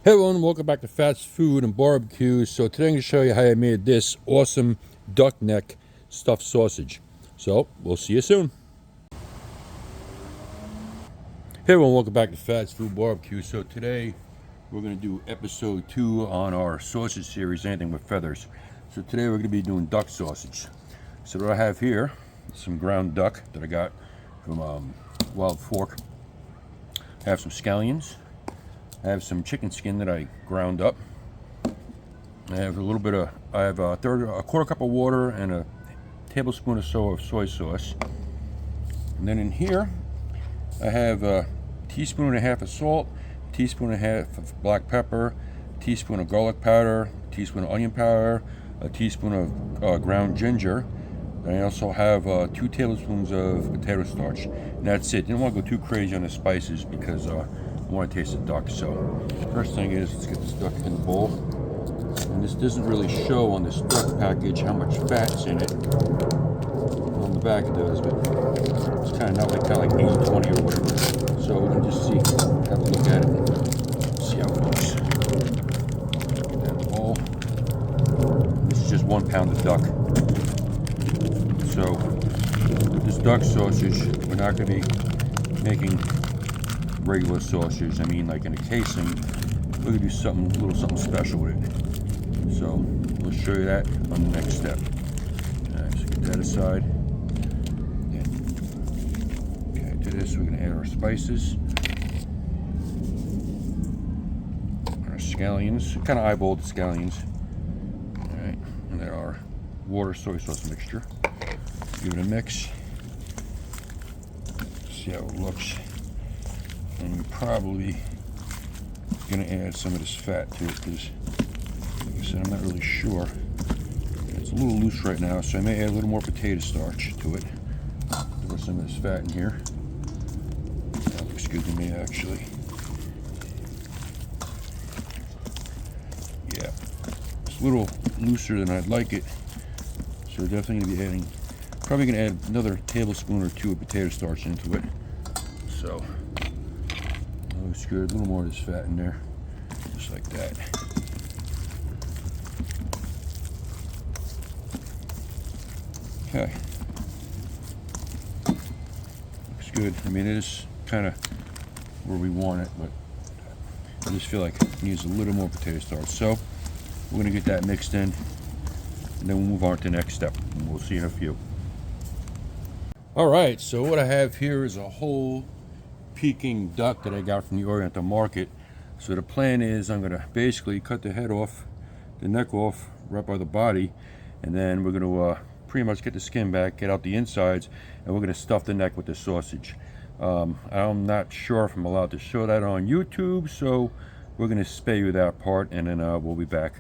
Hey everyone, welcome back to Fast Food and Barbecue. So today I'm going to show you how I made this awesome duck neck stuffed sausage. So we'll see you soon. Hey everyone, welcome back to Fast Food Barbecue. So today we're going to do episode 2 on our sausage series, Anything with Feathers. So today we're going to be doing duck sausage. So what I have here is some ground duck that I got from Wild Fork. I have some scallions. I have some chicken skin that I ground up. I have a quarter cup of water and a tablespoon or so of soy sauce. And then in here, I have a teaspoon and a half of salt, a teaspoon and a half of black pepper, a teaspoon of garlic powder, a teaspoon of onion powder, a teaspoon of ground ginger. And I also have 2 tablespoons of potato starch. And that's it. Didn't want to go too crazy on the spices because I want to taste the duck. So first thing is, let's get this duck in the bowl. And this doesn't really show on this duck package how much fat's in it. On the back it does, but it's kind of like 80-20 or whatever. So we're gonna just have a look at it and see how it looks. Get that in the bowl. This is just 1 pound of duck. So with this duck sausage, we're not gonna be making regular sausage. I mean, like in a casing. We're gonna do a little something special with it. So we'll show you that on the next step. Alright, so get that aside. Okay, to this we're going to add our spices. Our scallions. Kind of eyeballed the scallions. Alright, and then our water soy sauce mixture. Give it a mix. See how it looks. And we're probably going to add some of this fat to it because, like I said, I'm not really sure. It's a little loose right now, so I may add a little more potato starch to it. Throw some of this fat in here. That looks good to me, actually. Yeah, it's a little looser than I'd like it, so definitely going to be adding, probably going to add another tablespoon or 2 of potato starch into it. So, that looks good. A little more of this fat in there, just like that. Okay. Looks good. I mean, it is kind of where we want it, but I just feel like it needs a little more potato starch. So we're going to get that mixed in, and then we'll move on to the next step, and we'll see in a few. All right, so what I have here is a whole Peking duck that I got from the Oriental Market. So the plan is I'm going to basically cut the head off, the neck off, right by the body, and then we're going to pretty much get the skin back, get out the insides, and we're going to stuff the neck with the sausage. I'm not sure if I'm allowed to show that on YouTube, so we're going to spare you that part, and then we'll be back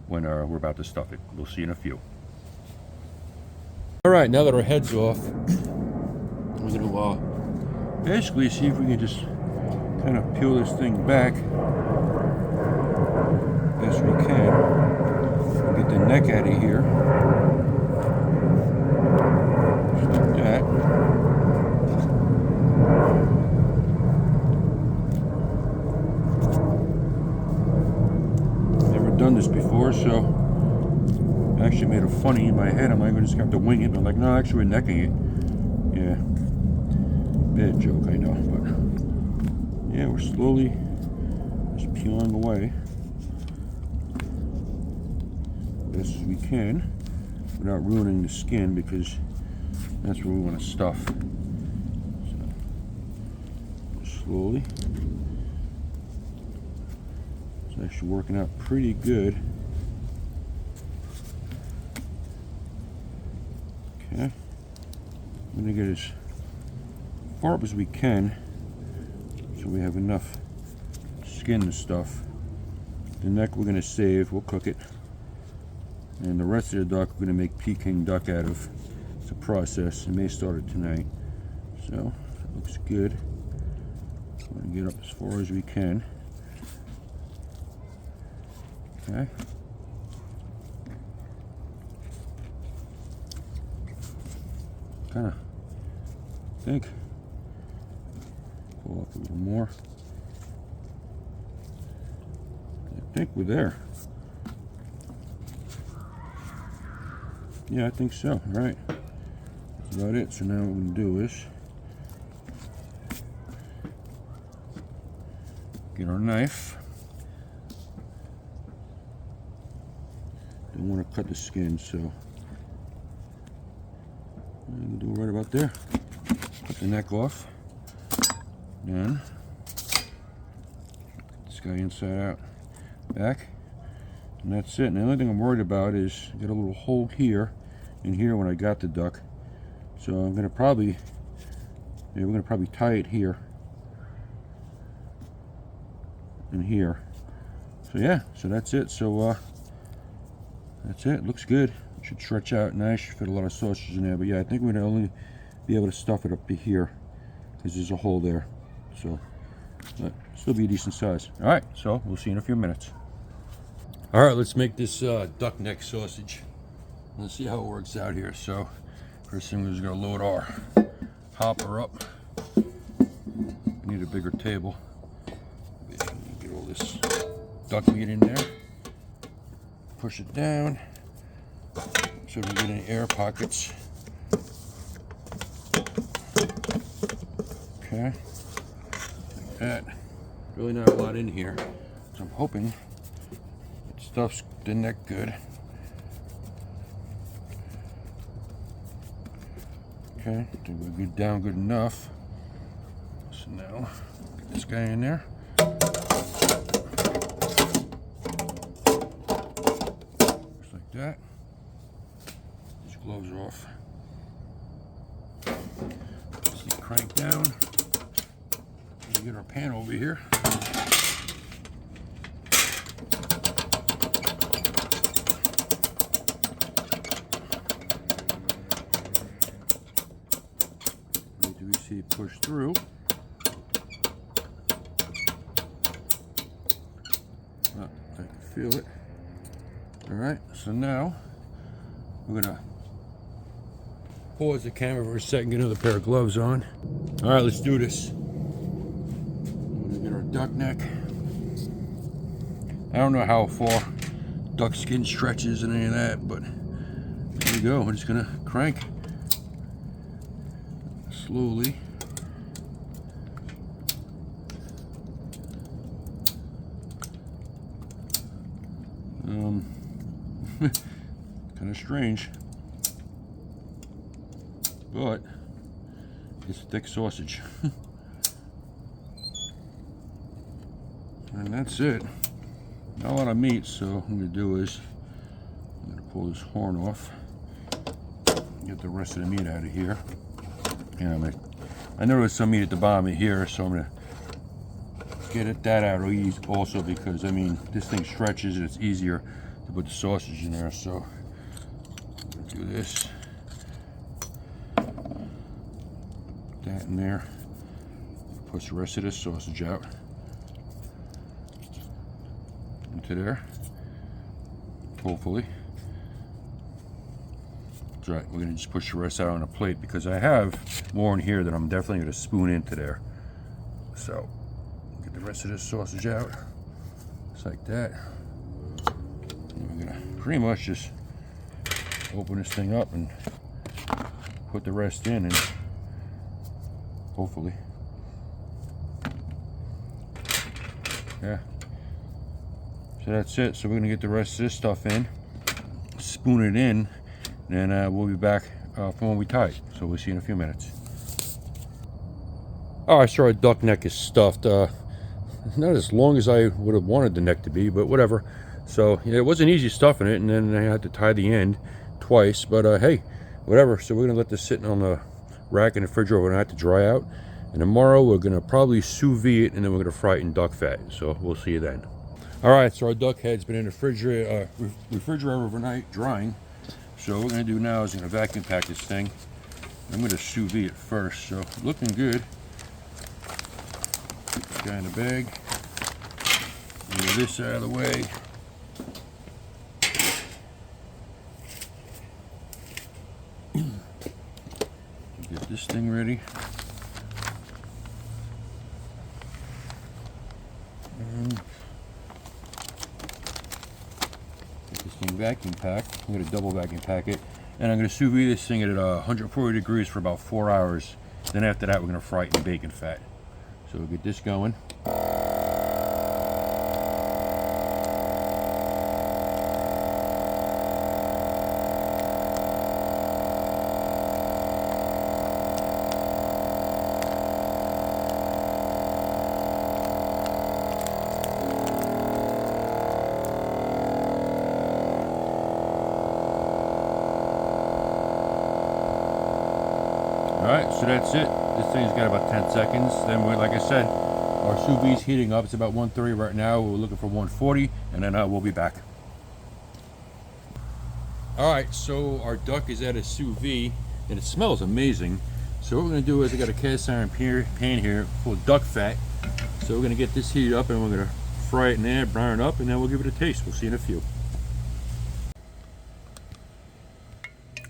when we're about to stuff it. We'll see you in a few. All right, now that our head's off, we're going to basically see if we can just kind of peel this thing back as we can. Get the neck out of here. That. Never done this before, so I actually made a funny in my head. I'm like, I just have to wing it. But I'm like, no, actually we're necking it. Yeah. Bad joke, I know, but yeah, we're slowly just peeling away as we can without ruining the skin, because that's where we want to stuff. So, just slowly. It's actually working out pretty good. Okay. I'm going to get as far up as we can so we have enough skin to stuff. The neck we're going to save, we'll cook it. And the rest of the duck we're going to make Peking duck out of. It's a process. It may start it tonight. So, it looks good. We're going to get up as far as we can. Okay. Kind of think pull up a little more. think we're there. Yeah, I think so. All right. That's about it. So now what we're going to do is get our knife. Don't want to cut the skin, so I'm going to do it right about there. Cut the neck off. Then this guy inside out, back, and that's it. And the only thing I'm worried about is I got a little hole here and here when I got the duck, so I'm going to probably, we're going to probably tie it here and here. So yeah, so that's it. So that's it. Looks good. It should stretch out nice. Should fit a lot of sausage in there. But yeah, I think we're going to only be able to stuff it up to here because there's a hole there. So, but still be a decent size. All right, so we'll see you in a few minutes. All right, let's make this duck neck sausage. Let's see how it works out here. So, first thing we're just going to load our hopper up. We need a bigger table. Get all this duck meat in there. Push it down so we don't get any air pockets. Okay, like that. Really not a lot in here, so I'm hoping it stuffs the neck good. Okay, I think we're good down good enough. So now get this guy in there. That. These gloves off. Let's see, crank down. We'll get our pan over here. Do we see it push through? Oh, I can feel it. Alright, so now we're gonna pause the camera for a second, get another pair of gloves on. Alright, let's do this. We're gonna get our duck neck. I don't know how far duck skin stretches and any of that, but there we go. We're just gonna crank slowly. Kind of strange, but it's thick sausage. And that's it. Not a lot of meat, so what I'm going to do is I'm going to pull this horn off, get the rest of the meat out of here. And I know there's some meat at the bottom of here, so I'm going to get that out also because, I mean, this thing stretches and it's easier to put the sausage in there. So I'm going to do this, put that in there, push the rest of this sausage out into there, hopefully. That's right, we're going to just push the rest out on a plate because I have more in here that I'm definitely going to spoon into there. So get the rest of this sausage out, just like that. And we're going to pretty much just open this thing up and put the rest in, and hopefully, yeah. So that's it. So we're gonna get the rest of this stuff in, spoon it in, and we'll be back from when we tie it. So we'll see you in a few minutes. All right, so our duck neck is stuffed. Not as long as I would have wanted the neck to be, but whatever. So yeah, it wasn't easy stuffing it, and then I had to tie the end twice. But hey, whatever. So we're gonna let this sit on the rack in the refrigerator overnight to dry out. And tomorrow we're gonna probably sous vide it, and then we're gonna fry it in duck fat. So we'll see you then. All right, so our duck head's been in the refrigerator overnight drying. So what we're gonna do now is I'm gonna vacuum pack this thing. I'm gonna sous vide it first. So looking good. Put this guy in the bag. Move this out of the way. Get this thing ready. thing vacuum packed. I'm going to double vacuum pack it. And I'm going to sous vide this thing at 140 degrees for about 4 hours. Then after that, we're going to fry it in bacon fat. So we'll get this going. Alright, so that's it. This thing's got about 10 seconds. Then, like I said, our sous vide's heating up. It's about 130 right now. We're looking for 140, and then we'll be back. Alright, so our duck is at a sous vide, and it smells amazing. So what we're going to do is I got a cast iron pan here full of duck fat. So we're going to get this heated up, and we're going to fry it in there, brown it up, and then we'll give it a taste. We'll see in a few.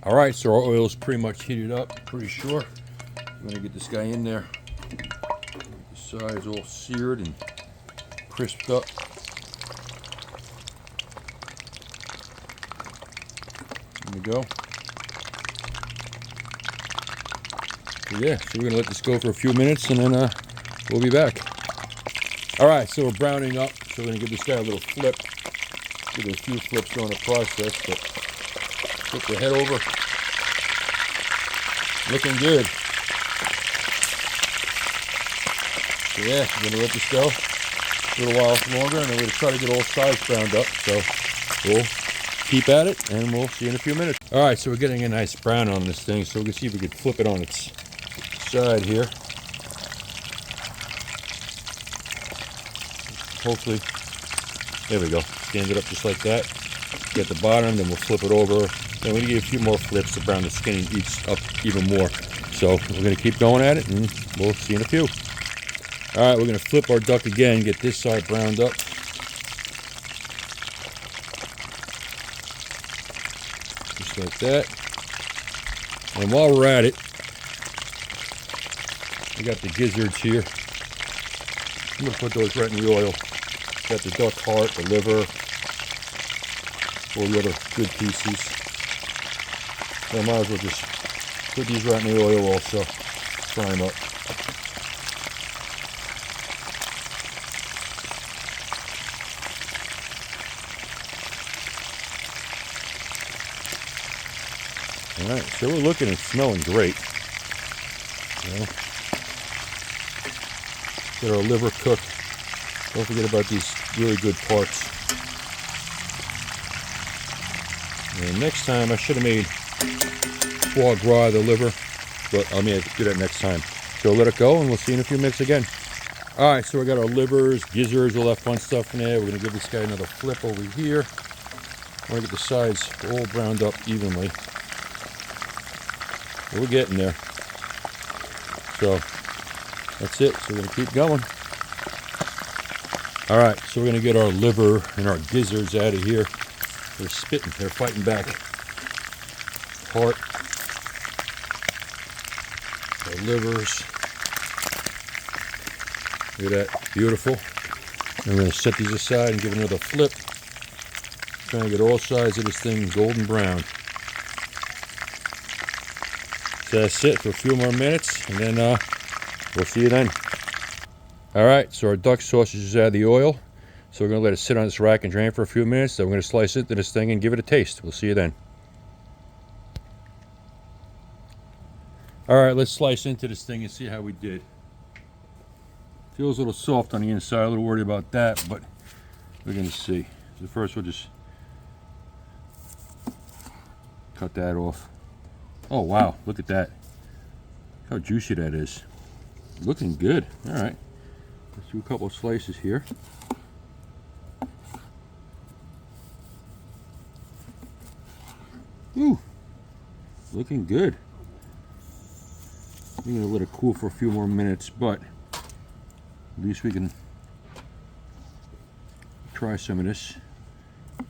Alright, so our oil is pretty much heated up, pretty sure. I'm going to get this guy in there. The sides all seared and crisped up. There we go. So yeah, so we're going to let this go for a few minutes and then we'll be back. Alright, so we're browning up. So we're going to give this guy a little flip. Give it a few flips during the process, but flip the head over. Looking good. So yeah, I'm going to let this go a little while longer, and then we're going to try to get all sides browned up. So we'll keep at it, and we'll see you in a few minutes. All right, so we're getting a nice brown on this thing, so we can see if we can flip it on its side here. Hopefully, there we go. Stand it up just like that. Get the bottom, then we'll flip it over. Then we're going to give a few more flips to brown the skin up even more. So we're going to keep going at it, and we'll see in a few. All right, we're going to flip our duck again, get this side browned up. Just like that. And while we're at it, we got the gizzards here. I'm going to put those right in the oil. Got the duck heart, the liver, all the other good pieces. So I might as well just put these right in the oil also. Fry them up. Alright, so we're looking and smelling great. Get our liver cooked. Don't forget about these really good parts. And next time I should have made foie gras, the liver, but I may do that next time. So let it go and we'll see in a few minutes again. Alright, so we got our livers, gizzards, all that fun stuff in there. We're going to give this guy another flip over here. We're going to get the sides all browned up evenly. We're getting there. So that's it. So we're going to keep going. Alright, so we're going to get our liver and our gizzards out of here. They're spitting. They're fighting back. Heart. Our livers. Look at that. Beautiful. I'm going to set these aside and give it another flip. Trying to get all sides of this thing golden brown. So that's it for a few more minutes, and then we'll see you then. Alright, so our duck sausage is out of the oil. So we're going to let it sit on this rack and drain for a few minutes. Then we're going to slice it into this thing and give it a taste. We'll see you then. Alright, let's slice into this thing and see how we did. Feels a little soft on the inside, a little worried about that, but we're going to see. So first we'll just cut that off. Oh wow, look at that. Look how juicy that is. Looking good. Alright. Let's do a couple of slices here. Ooh. Looking good. I'm going to let it cool for a few more minutes, but at least we can try some of this.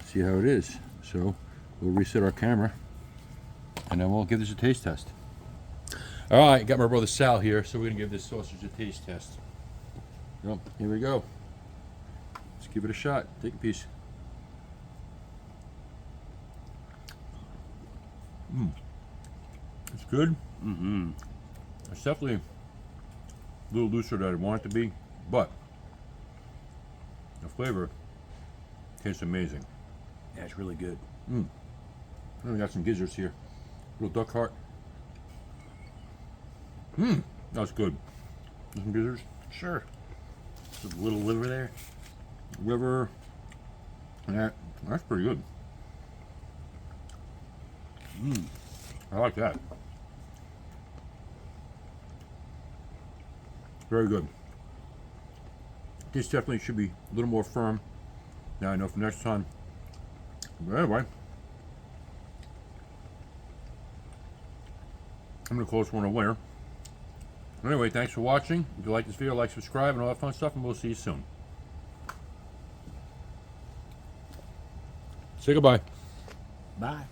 See how it is. So we'll reset our camera. And then we'll give this a taste test. Alright, got my brother Sal here, so we're going to give this sausage a taste test. Well, here we go. Let's give it a shot. Take a piece. It's good. It's definitely a little looser than I want it to be, but the flavor tastes amazing. Yeah, it's really good. We got some gizzards here. Little duck heart. That's good. Some gizzards. Sure. Just a little liver there. Liver. That's pretty good. I like that. Very good. This definitely should be a little more firm. Now I know for next time. But anyway, I'm going to call this one a winner. Anyway, thanks for watching. If you like this video, like, subscribe, and all that fun stuff, and we'll see you soon. Say goodbye. Bye.